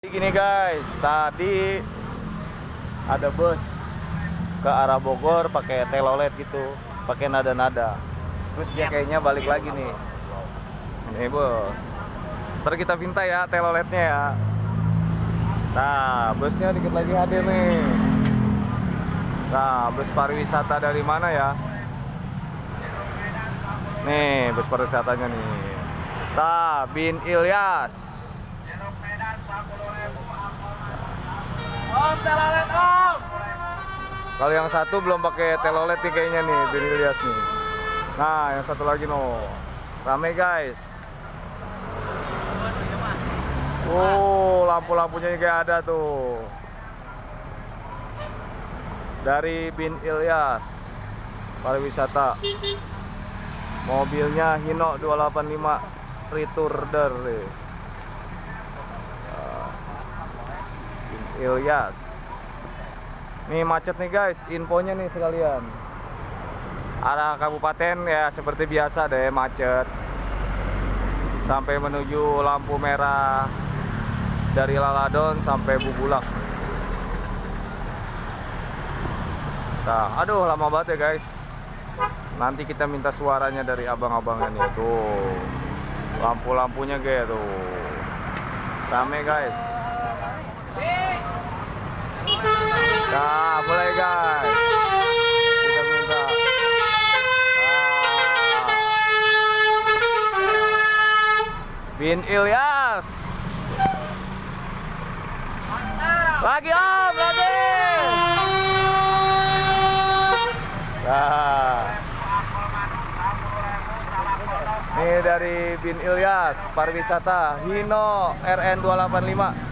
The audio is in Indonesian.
Gini guys, tadi ada bus ke arah Bogor pakai telolet gitu, pakai nada-nada. Terus dia kayaknya balik lagi nih. Nih bos, ntar kita minta ya teloletnya ya. Nah, busnya dikit lagi hadir nih. Nah, bus pariwisata dari mana ya? Nih, bus pariwisatanya nih. Nah, Bin Ilyas. Om, telolet om. Kalau yang satu belum pakai telolet nih kayaknya nih, Bin Ilyas nih. Nah, yang satu lagi no. Rame guys. Oh, lampu-lampunya kayak ada tuh. Dari Bin Ilyas pariwisata. Mobilnya Hino 285 Returder deh. Bin Ilyas. Nih macet nih guys, infonya nih sekalian. Arah kabupaten ya seperti biasa deh macet. Sampai menuju lampu merah dari Laladon sampai Bubulak. Nah, aduh lama banget ya guys. Nanti kita minta suaranya dari abang-abangnya nih tuh. Lampu-lampunya kayak tuh. Rame guys. Nah, mulai guys. Kita minta. Bin Ilyas. Lagi om, lagi. Nah. Ini dari Bin Ilyas pariwisata Hino RN 285.